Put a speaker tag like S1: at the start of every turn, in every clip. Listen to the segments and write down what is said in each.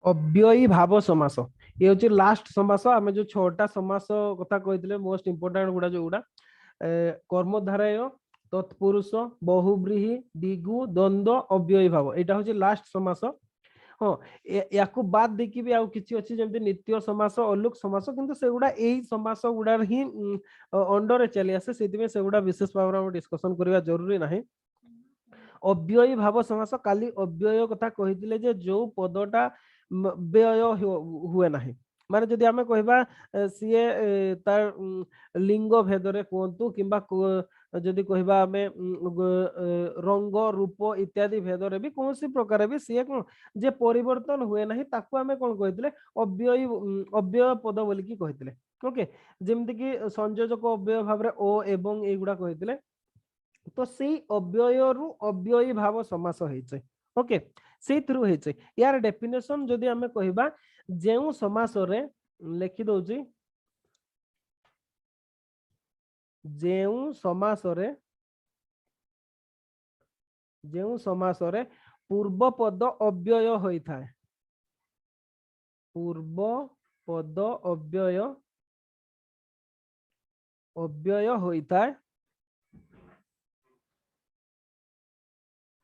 S1: अव्ययी भाव समास ये हूँ लास्ट समास आम जो छटा समास कथा कहते मोस्ट इंपोर्टाट गुड़ा जो गुड़ा कर्मधारय तत्पुरुष बहुव्रीहि दिगु द्वंद्व अव्ययी भाव यहाँ हूँ लास्ट समास हाँ या बाद देखी भी आउ किछि अछि जेमति नित्य समास अलुक समास किंतु सेगुडा एई समास गुडा ही अंडर चली आसे सेति सेगुडा विशेष भाव हम डिस्कशन करबा जरूरी नाही अव्ययी भाव समास काली अव्यय कथा कहिथिले जे जो पदटा व्यय हुए नाही माने जदि आमे कहबा सीए तार लिंग भेदरे कहंतु किंबा जदि कहबा आमे रंग रूप इत्यादि भेदरे भी कोनसी प्रकार भी सीए कोन जे परिवर्तन हुए नाही ताकू आमे कोन कहिथिले अव्ययी अव्यय पद बोली की कहिथिले ओके जेमति कि संयोजक अव्यय भाबरे ओ एवं एगुडा कहिथिले तो से अव्यय रु अव्ययी भाव समास होइছে ओके से थ्रू होइছে यार डेफिनेशन जदि आमे कहबा जेउ समास रे लिखि दउची जेउ समास रे पूर्व पद अव्यय होई थाए पूर्व पद अव्यय अव्यय होई थाए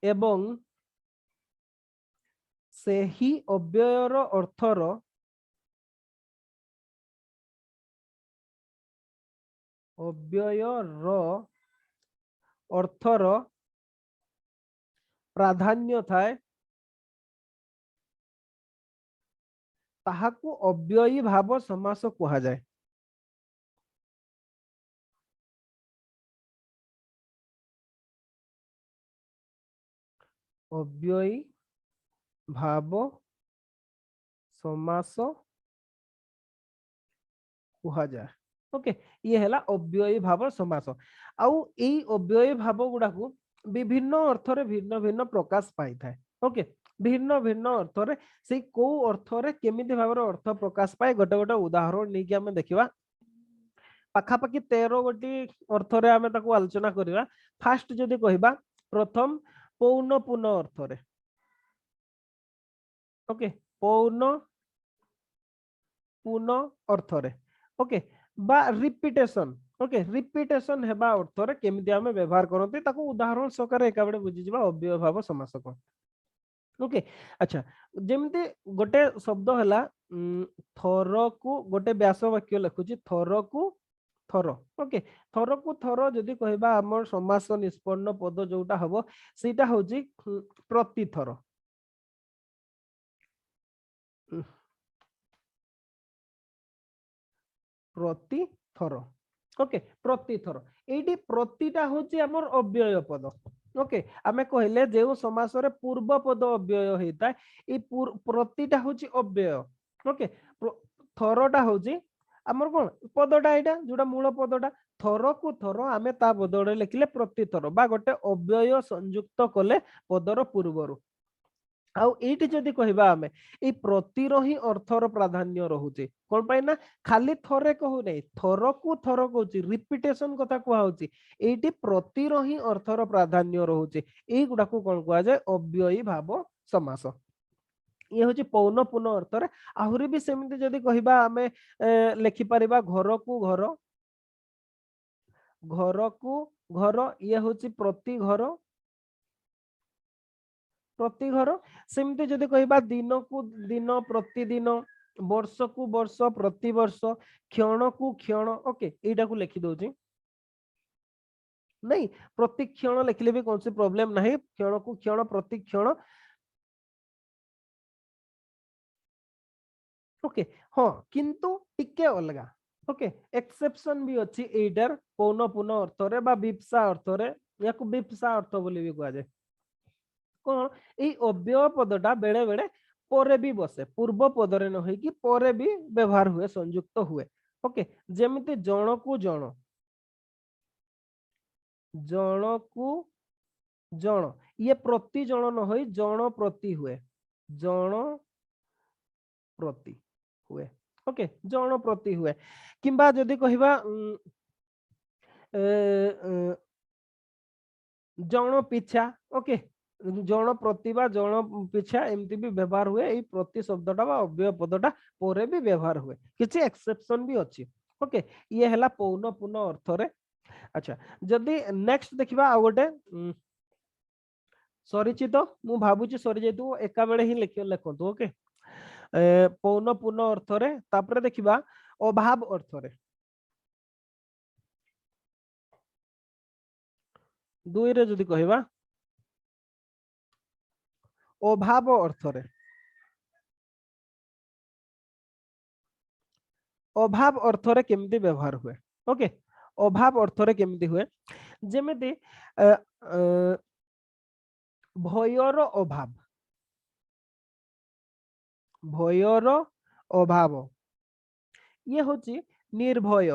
S1: एवं से ही अव्ययर अर्थर अर्थर प्राधान्य थाए ताहाकू अव्ययी भाव समास कहा जाए अव्ययी भाव समास कहा जाए ओके ये हैला अव्ययी भाव समास आउ एई अव्ययी भाव गुडा को विभिन्न अर्थरे भिन्न भिन्न प्रकाश पाई थाए ओके भिन्न भिन्न अर्थरे से को अर्थरे केमिति भावर अर्थ प्रकाश पाए गोटे गोटे उदाहरण नहीं कि हमें देखिबा पाखापाखि 13 गोटी अर्थरे आमे ताको आलोचना करिबा फास्ट जदि कहिबा प्रथम पौन पुन अर्थरे ओके पौन पुन अर्थरे ओके बा रिपीटेशन ओके रिपीटेशन हेबा अर्थरे केमिति आमे व्यवहार करते ताको उदाहरण सकर एका बडे बुझी जिबा अव्यय भाव समास को ओके अच्छा जेमिति गोटे शब्द हला थर को गोटे व्यास वाक्य लिखुची थर को थर ओके थर को थर जदि कहबा हमर समास निष्पन्न पद जोटा हबो सेटा होची प्रति थर प्रति थर ओके प्रति थर एटी प्रतिटा होची हमर अव्यय पद ओके आमे कहले जे समास रे पूर्व पद अव्यय होता है ए प्रतिटा होची अव्यय ओके थरटा होची हमर कोन पदटा एटा जोटा मूल पदटा थर को थर आमे ता बदले लिखले प्रति थर बा गोटे अव्यय संयुक्त कले पदर पूर्वरु आउ एटी जदि कहबा आमे ए प्रतिरो ही अर्थर प्राधान्य रहुचे कोन पाइ ना खाली थरे कहू नै थर को थर कहूची रिपीटेशन कथा कुआ होची एटी प्रतिरो ही अर्थर प्राधान्य रहुचे एई गुडा को कोन कुआ जाय अव्ययी भाव समास ये होची पौन पुन अर्थरे आहुरी भी सेमिति जदि कहबा आमे लिखि परिबा घर को घर ये होची प्रति घर सेमती जदि कहबा दिन को दिन प्रतिदिन वर्ष को वर्ष प्रति वर्ष क्षण को क्षण ओके एटा को लिखि दोची नहीं प्रति क्षण लिखले भी कौन सी प्रॉब्लम नहीं क्षण को क्षण प्रति क्षण ओके हाँ किंतु टिके अलगा ओके एक्सेप्शन भी अच्छी एडर पौन पुन अर्थरे बा विप्सा अर्थरे या को विप्सा अर्थ बोली भी कहा जाए कौन ये अव्यय पदटा बेले बेले परे भी बसे पूर्व पदरे न होई कि परे भी व्यवहार हुए संयुक्त हुए ओके जेमिति जण को जण ये प्रति जण न होई जण प्रति हुए जण प्रति हुए ओके जण प्रति हुए किंबा जदि कहिबा जण पिछा ओके जन प्रतिभा जन पिछा एमती भी व्यवहार हुए ये प्रति शब्दटा बा अव्यय पदटा परे भी व्यवहार हुए किछि एक्सेप्शन भी अछि ओके ये हला पौन पूर्ण अर्थ रे अच्छा जदि नेक्स्ट देखिबा आ गोटे सरिचित मु भाबुची सरी जेतु एका बेले ही लेखंतु ओके पौन पूर्ण अर्थ रे तापर देखिबा अभाव अर्थ रे दुई रे जदि कहिबा अभाव अर्थ रे अभाव अर्थ रे केमती व्यवहार हुए ओके अभाव अर्थ रे केमती हुए जेमिति भयर अभाव भयर अभाव ये होची निर्भय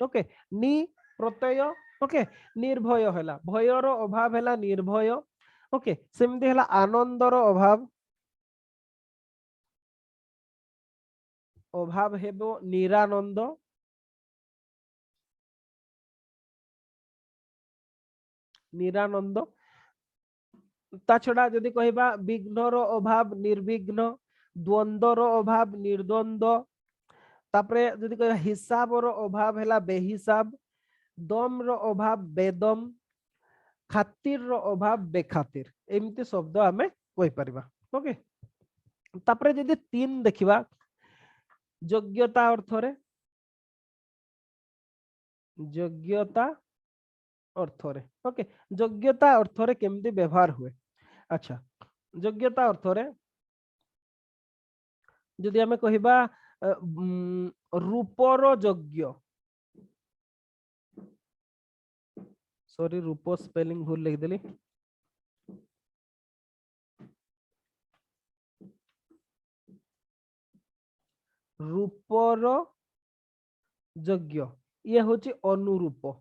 S1: ओके नि प्रत्यय ओके निर्भय हैला भयर अभाव हैला निर्भय ओके सेमती हैला आनंदर अभाव अभाव हेबो निरानंद निरानंद ता छड़ा जदि कहबा विघ्नर अभाव निर्विघ्न द्वंद्वर अभाव निर्द्वंद्व तापरे जदि कहबा हिसाबर अभाव हैला बेहिसाब दम रो अभाव बेदम खातिर रो अभाव बेखातिर एमती शब्द आमे कहि परिबा ओके तापरे जदि तीन देखिबा योग्यता अर्थ रे योग्यता अर्थ रे ओके योग्यता अर्थ रे केमती व्यवहार हुए अच्छा योग्यता अर्थ रे जदि आमे कहिबा रूपर योग्य सॉरी रूप स्पेलिंग भूल लिख देली रूपर योग्य ये होची अनुरूप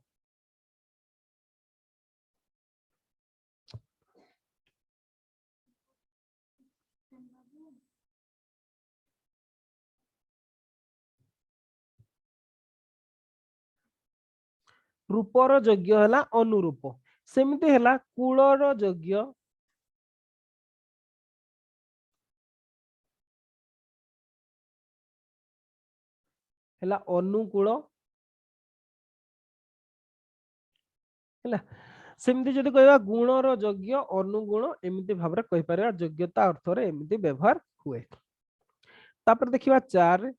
S1: रूपर योग्य हैला अनुरूप सेमती हैला कूलर योग्य हैला अनुकूल हैला सेमती जदि कहबा गुणर योग्य अनुगुण एमती भाबरे कहि परिबा योग्यता अर्थ रे एमती व्यवहार हुए तापर देखिबा 4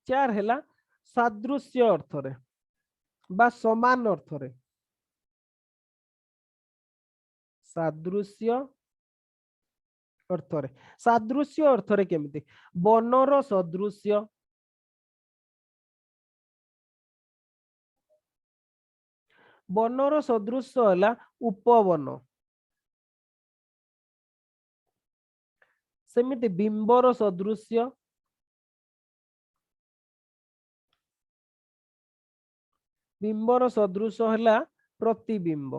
S1: 4 हैला सादृश्य अर्थ रे बा समान अर्थ रे सादृश्य अर्थ रे सादृश्य अर्थ रे केमती बनर सदृश्य बनर सदृश्य हैला उपवन सेमिति बिंबर सदृश्य बिंबर सदृश्य हैला प्रतिबिंब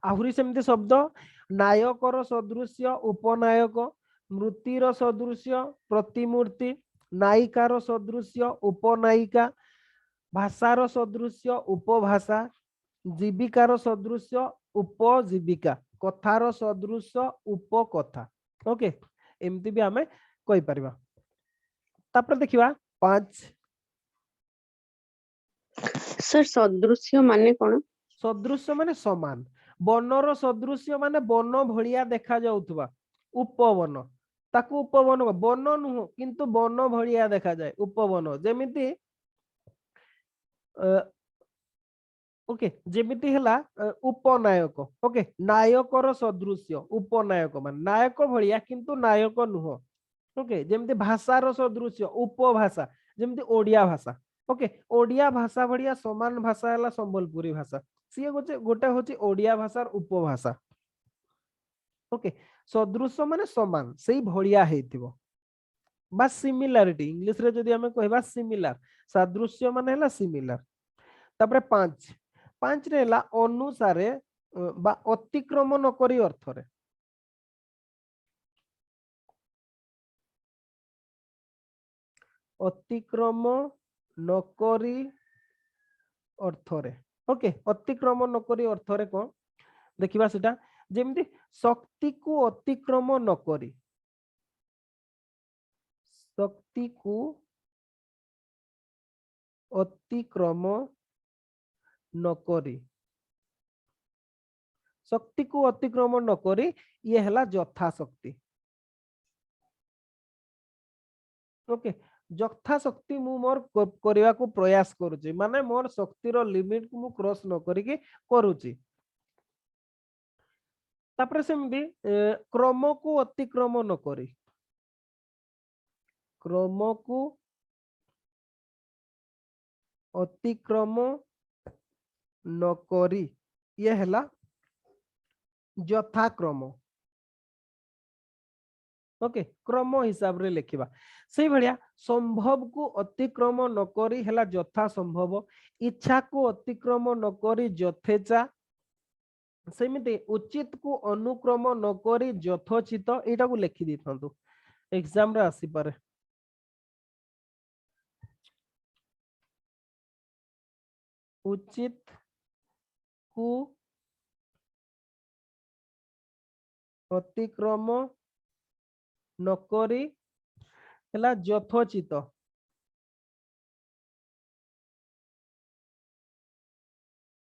S1: आहुरी सेमती शब्द नायकर सदृश्य उपनायक मृतिर सदृश्य प्रतिमूर्ति नायिकार सदृश्य उपनायिका भाषार सदृश्य उपभाषा जीविकार सदृश्य उपजीविका कथार सदृश्य उपकथा ओके एमती भी आमे कहि परिबा तापर देखिबा 5
S2: सर सदृश्य माने कोन
S1: सदृश्य माने समान बनर सदृश्य माने बन भलिया देखा जाउथबा उपवन ताकू उपवन बन नुह किंतु बन भलिया देखा जाए उपवन जेमिति ओके जेमिति हला उपनायक ओके नायकर सदृश्य उपनायक मान नायक भलिया किंतु नायक नुह ओके जेमिति भाषार सदृश्य उपभाषा जेमिति ओडिया भाषा ओके ओडिया भाषा भलिया समान भाषा हला संबलपुरी भाषा सी गोटे होची ओडिया भाषार उपभाषा ओके सदृश्य माने समान सेही भलिया हेतिबो बा सिमिलारिटी इंग्लिश रे जदी हमें कहबा सिमिलर सादृश्य माने हला सिमिलर तापरे 5 रे हला अनुसारे बा अतिक्रमण करी अर्थ रे अतिक्रम नकरी अर्थरे ओके अतिक्रम नकरी अर्थरे कौन देखिबा सेटा जेमती शक्ति को अतिक्रम नकरी शक्ति को अतिक्रम नकरी शक्ति को अतिक्रम नकरी ये हला यथा शक्ति ओके यथा शक्ति मु मोर करबा को प्रयास करूची माने मोर शक्ति रो लिमिट को मु क्रॉस न करिके करूची तापर सेमदी क्रम को अतिक्रम न करी क्रम को अतिक्रम न करी ये हला यथाक्रम ओके क्रम हिसाब रे लिखिबा से भलिया संभव को अतिक्रम न करी हला यथा संभव इच्छा को अतिक्रम न करी यथेचा सेमिति उचित को अनुक्रम न करी यथोचित एटा को लिखि दिथंतु एग्जाम रे आसी पारे उचित को अतिक्रम न करी हला यथोचित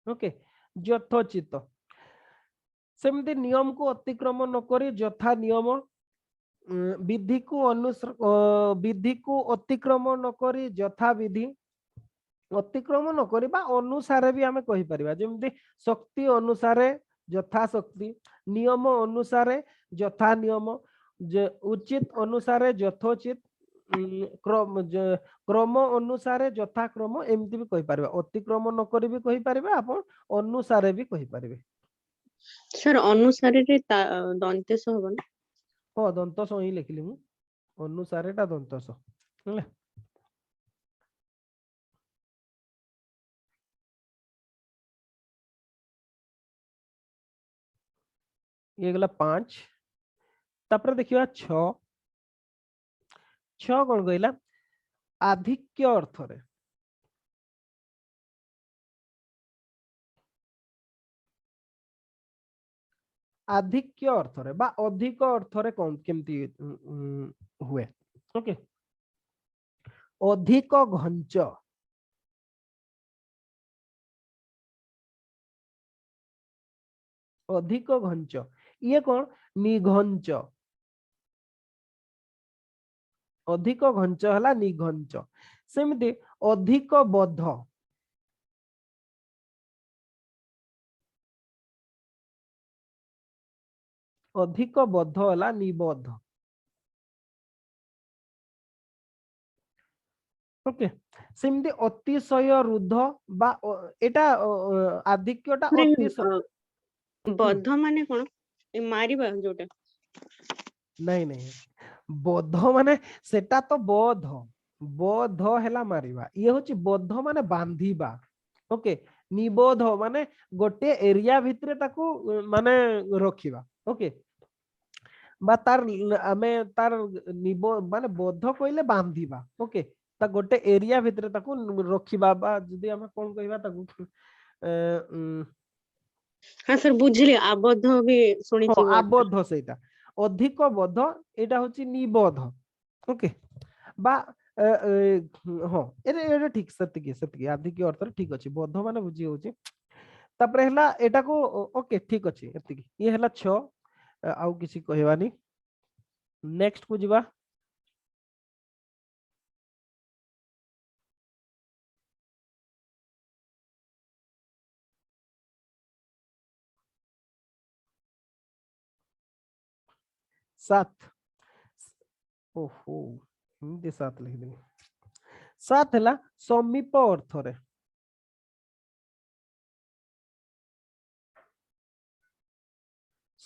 S1: ओके यथोचित सेमती नियम को अतिक्रम न करी यथा नियम विधि को अतिक्रम न करी यथा विधि अतिक्रम न करिबा अनुसारे भी आमे कहि परिबा जेमती शक्ति अनुसारे यथा शक्ति नियम अनुसारे यथा नियम उचित अनुसारे यथोचित क्रम अनुसारे यथा क्रम एमती भी कहि परिबा अतिक्रम न करी भी कहि परिबा आपण अनुसारे भी कहि परिबे
S2: सर अनुसारे रे दंतेश हबन
S1: हो दंतस ही लिखिली मु अनुसारे ता दंतस ହେଲା ये गला 5 तापर देखिबा 6 6 कोन कहला आधिक्य अर्थ रे आधिक्य अर्थ रे बा अधिक अर्थ रे कोन केमती हुए ओके अधिक घंच अधिक घंच ये कौन निघंच अधिक घंच हला निघंच सेमती अधिक बद्ध अधिक बद्ध हला निबद्ध ओके सेमती अतिशय रुद्ध बा एटा आधिक्यटा अतिशय
S2: बद्ध माने कोन ए मारिबा जोटा
S1: नहीं नहीं बद्ध माने सेटा तो बोध बोध हैला मारिबा ये होची बद्ध माने बांधीबा ओके निबोध माने गोटे एरिया भितरे ताकू माने रखिबा ओके बा तार आमे तार निबो माने बद्ध कहले बांधीबा ओके ता गोटे एरिया भितरे ताकू रखिबा बा जदी आमे कोन कहबा ताकू
S2: हां सर बुझिले आबद्ध भी सुनी छी
S1: आबद्ध सेटा अधिक बद्ध एटा होची निबोध ओके बा हाँ एरे ठीक सत्य आधिक्य अर्थ ठीक अच्छे बद्ध माने बुझी होची तापरे हला एटा को ओके ठीक अच्छे एतिकी ये हला 6 आउ किसी कहबानी नेक्स्ट को जिबा सात ओहो हिंदी 7 लिख देनी 7 हला समीप अर्थ रे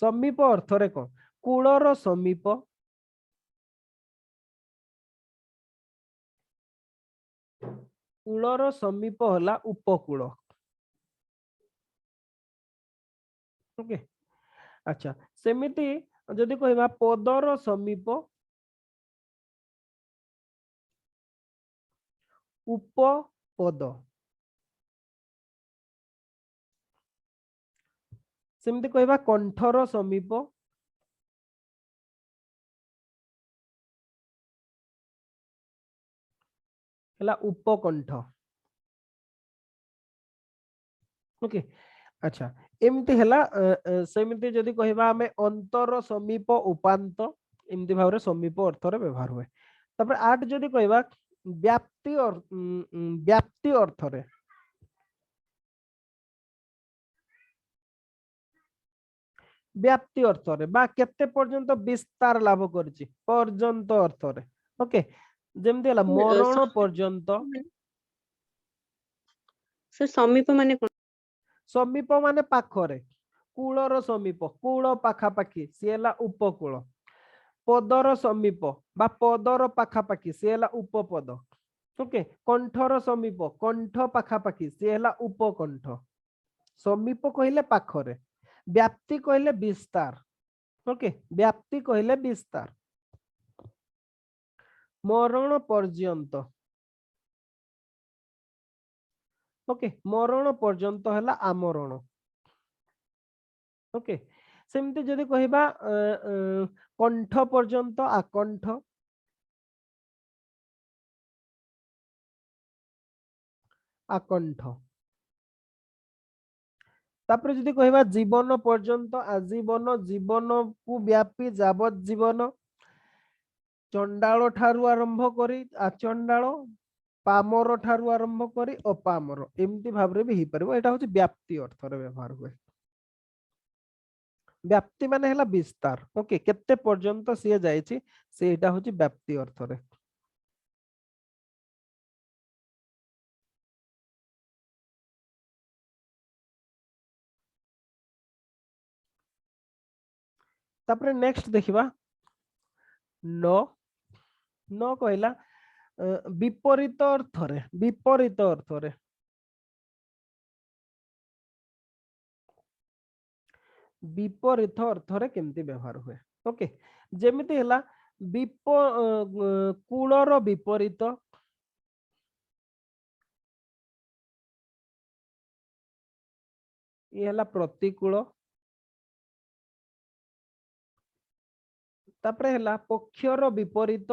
S1: समीप अर्थ रे कोन कूलर समीप कूलर समीप हला उपकूल ओके अच्छा सेमिति जदि कहबा पदर समीप उपपद सेमती कहबा कंठर समीप हला उपकंठ ओके अच्छा एमती हला सेमती जदि कहबा हमें अंतर समीप उपांत एमती भाव रे समीप अर्थ रे व्यवहार हुए तापर आठ जदि कहबा व्याप्ति और व्याप्ति अर्थ रे व्याप्ति अर्थ रे बा केते पर्यंत विस्तार लाभ करछि पर्यंत अर्थ रे ओके जेमती हला मरण पर्यंत
S2: से समीप माने कोन
S1: समीप माने पाखरे कूलर समीप कूल पाखापाखी सी हला उपकूल पदर समीप बा पदर पाखापाखी सी हला उपपद ओके कंठर समीप कंठ पाखापाखी सी हला उपकंठ समीप कहले पाखरे व्याप्ति कहले विस्तार ओके व्याप्ति कहले विस्तार मरण पर्यंत ओके मरण पर्यंत हला आमरण ओके सेमती जदि कहबा कंठ पर्यंत आकंठ आकंठ तापर जदि कहबा जीवन पर्यंत आजीवन जीवन को व्यापी जावत जीवन चंडाल ठारू आरंभ करी आचंडाल पामर ठारू आरंभ करी अपामर एमती भाव रे भी ही परबो एटा होची व्याप्ति अर्थ रे व्यवहार हुए व्याप्ति माने हला विस्तार ओके केते पर्यंत सिए जायछि से एटा होची व्याप्ति अर्थ रे तापर नेक्स्ट देखिबा न न कहला विपरीत अर्थ रे विपरीत अर्थ रे विपरीत अर्थ रे केमती व्यवहार हुए ओके जेमिति हला कूलर विपरीत ये हला प्रतिकूल तापरे हला पक्षर विपरीत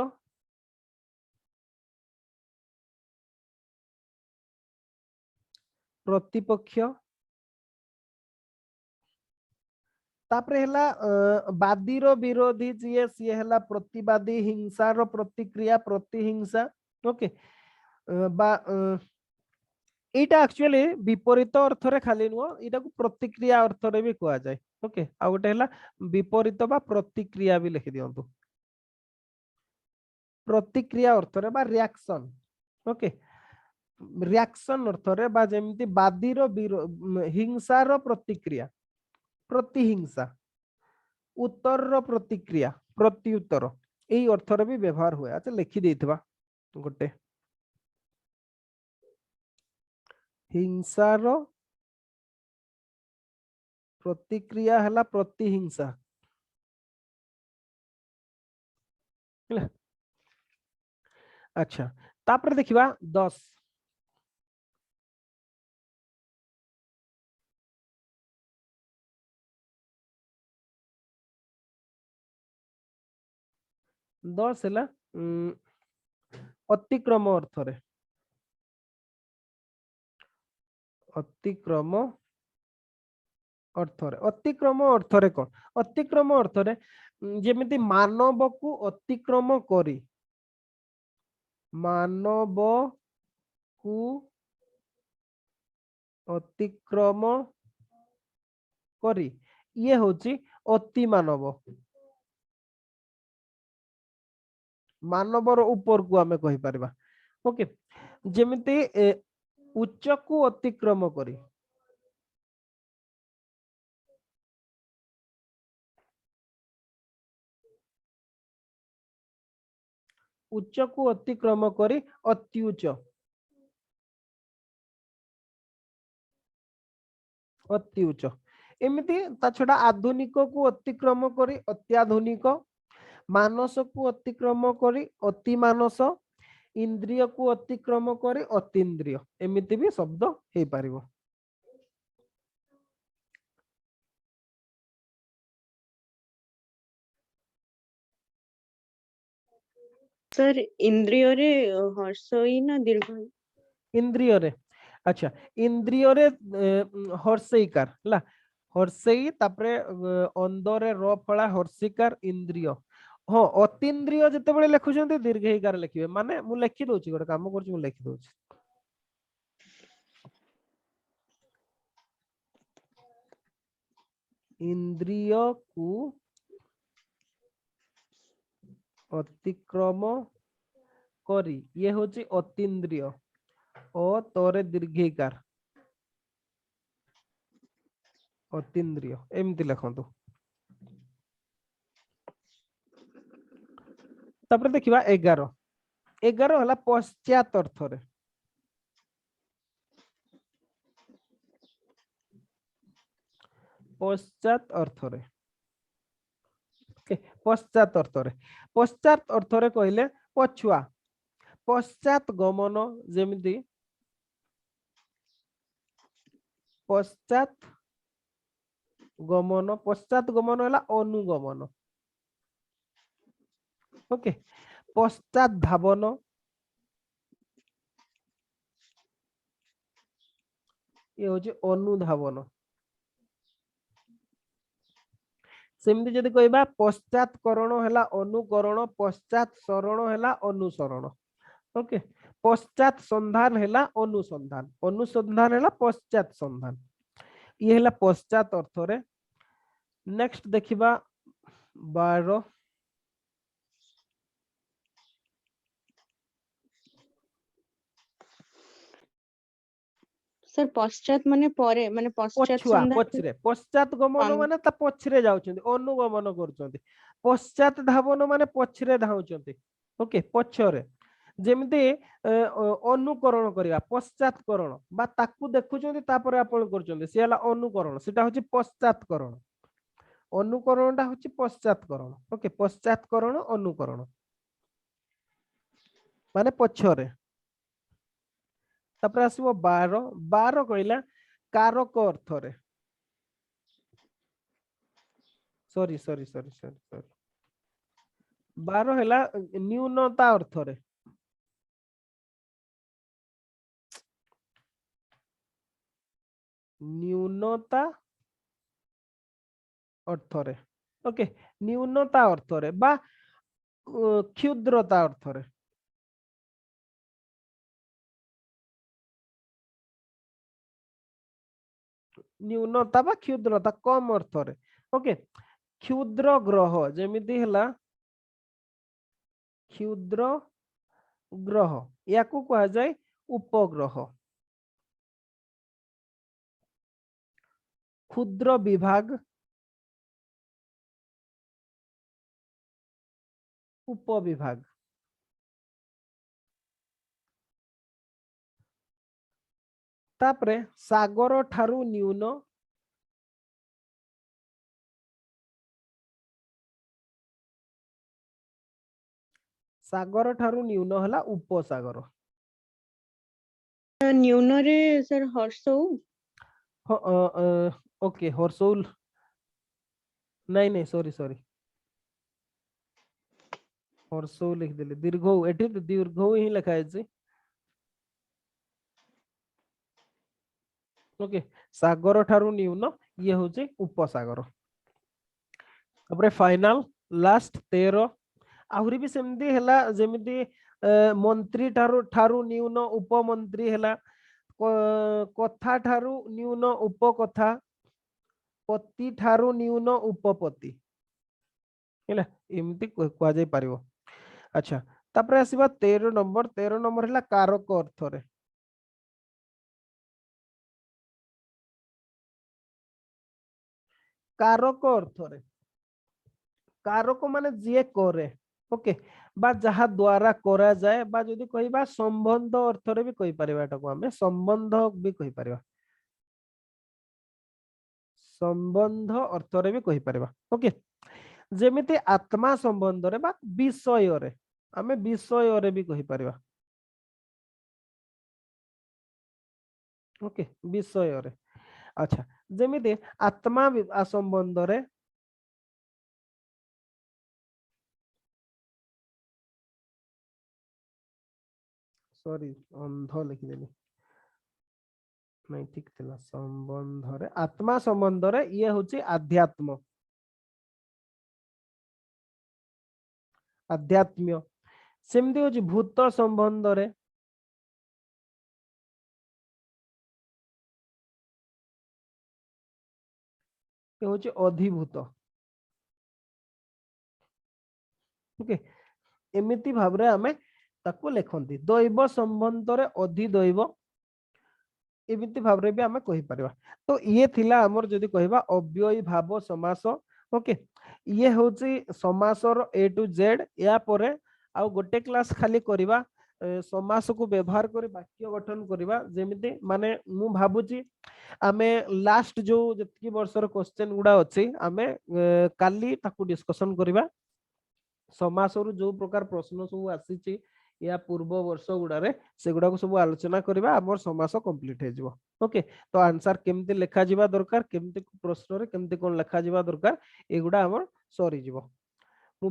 S1: प्रतिपक्ष तापरे हला बादीर विरोधी जे सी हला प्रतिवादी हिंसार प्रतिक्रिया प्रतिहिंसा ओके बा एटा एक्चुअली विपरीत अर्थ रे खाली नुह एटा को प्रतिक्रिया अर्थ रे भी कहा जाय ओके आ गोटे हला विपरीत बा प्रतिक्रिया भी लिखि दियंतु प्रतिक्रिया अर्थ रे बा रिएक्शन ओके रिएक्शन अर्थ रे बा जेमति बादीर हिंसार प्रतिक्रिया प्रतिहिंसा उत्तर प्रतिक्रिया प्रत्युत्तर एई अर्थ रे भी व्यवहार हुए अच्छा लिखि देथिबा गोटे हिंसार प्रतिक्रिया हला प्रतिहिंसा अच्छा तापर देखिबा 10 10 हला अतिक्रम अर्थ रे अतिक्रम अर्थ रे अतिक्रम अर्थ रे कोन अतिक्रम अर्थ रे जेमिति मानव को अतिक्रम करी मानव को अतिक्रम करी ये होची अति मानव मानवर ऊपर को हमें कहि परबा ओके जेमिति उच्च को अतिक्रम करी उच्च को अतिक्रम करी अति उच्च अति उच्च एमिति ता छडा आधुनिक को अतिक्रम करी अत्याधुनिक मानस को अतिक्रम करी अति मानस इंद्रिय को अतिक्रम करे अतीन्द्रिय एमिति भी शब्द हे पारिबो।
S2: सर इंद्रिय रे हर्षई ना दीर्घई?
S1: इंद्रिय रे अच्छा इंद्रिय रे हर्षईकार ला हर्षई तापरे अंदरे र फळा हर्षिकार इंद्रिय हाँ अतीन्द्रिय जेतेबेले लेखुछन्ते दीर्घईकार लिखिबे माने मु लिखि दोछि गोटे काम करछि मु लिखि दोछि इंद्रिय को अतिक्रम करी ये होछि अतीन्द्रिय ओ तोरे दीर्घईकार अतीन्द्रिय एमति लिखंतु। तापर देखिबा 11 11 हला पश्चात अर्थ रे पश्चात अर्थ रे पश्चात अर्थ रे पश्चात अर्थ रे कहले पछुआ पश्चात गमन जेमिति पश्चात गमन हला अनुगमन ओके पश्चात धावन ये होची अनुधावन सेमती जदि कहबा पश्चात करण हला अनुकरण पश्चात शरण हला अनुसरण ओके पश्चात संधान हला अनुसंधान अनुसंधान हला पश्चात संधान ये हला पश्चात अर्थ रे। नेक्स्ट देखिबा 12
S2: सर पश्चात माने परे माने पश्चात
S1: पछुआ
S2: संधान
S1: पछरे पश्चात गमन माने ता पछरे जाउछन्ती अनुगमन करूछन्ती पश्चात धावन माने पछरे धाउछन्ती ओके पछरे जेमिति अनुकरण करिया पश्चातकरण बा ताकू देखुछन्ती तापर आपण करूछन्ती से हला अनुकरण सेटा होची पश्चातकरण अनुकरणटा होची पश्चातकरण ओके पश्चातकरण अनुकरण माने पछरे। तापर आसीबो 12 12 कहला कारक अर्थ रे sorry sorry sorry sorry sorry 12 हला न्यूनता अर्थ रे न्यूनता अर्थ रे ओके न्यूनता अर्थ रे बा क्षुद्रता अर्थ रे न्यूनता बा क्षुद्रता कम अर्थ रे ओके क्षुद्र ग्रह जेमिति हला क्षुद्र ग्रह याकू कहा जाए उपग्रह क्षुद्र विभाग उपविभाग तापरे सागर ठारू न्यून सागर ठारू न्यून हला उपसागर
S2: न्यून रे सर हर्षौ
S1: ओके हर्षौल नहीं नहीं सॉरी सॉरी हर्षौ लिख देले दीर्घ एठी दीर्घ ही लिखा है ओके सागर ठारू न्यून ये होचे उपसागर। तापरे फाइनल लास्ट 13 आहुरी भी सेमती हला जेमिति मंत्री ठारू न्यून उपमंत्री हला कथा ठारू न्यून उपकथा पति ठारू न्यून उपपति हैला एमती कह जाय पारिबो। अच्छा तापरे आसीबा 13 नंबर हला कारक अर्थ रे कारक अर्थ रे कारक माने जे करे ओके बा जहा द्वारा करा जाए बा जदि कहिबा संबंध अर्थ रे भी कहि परिबा एटा को हमें संबंध भी कहि परिबा संबंध अर्थ रे भी कहि परिबा ओके जेमिति आत्मा संबंध रे बा विषय रे हमें विषय रे भी कहि परिबा ओके विषय रे अच्छा जेमिति आत्मा संबंध रे सॉरी अंध लिखिदेली नहीं ठीक थिला संबंध रे आत्मा संबंध रे ये होची आध्यात्म आध्यात्म्य सेमती होची भूत संबंध रे ये होची अधिभूत ओके एमिति भाबरे आमे ताको लेखंती दैव संबंध रे अधिदैव एमिति भाबरे भी आमे कहि परिबा तो ये थिला हमर जदी कहिबा अव्ययी भाव समास ओके ये होची समासर ए टू जेड या परे आ गोटे क्लास खाली करिबा समास को व्यवहार करी वाक्य गठन करिबा जेमिति माने मु भाबुची आमे लास्ट जो जतकी वर्षर क्वेश्चन गुडा अछि आमे काली ताकू डिस्कशन करिबा समासरु जो प्रकार प्रश्न सब आसीची या पूर्व वर्ष गुडारे सेगुडा को सब आलोचना करिबा हमर समास कंप्लीट हे जिवो ओके तो आंसर केमते लेखा जिबा दरकार केमते प्रश्न रे केमते कोन लेखा जिबा दरकार एगुडा हमर सरी जिवो मु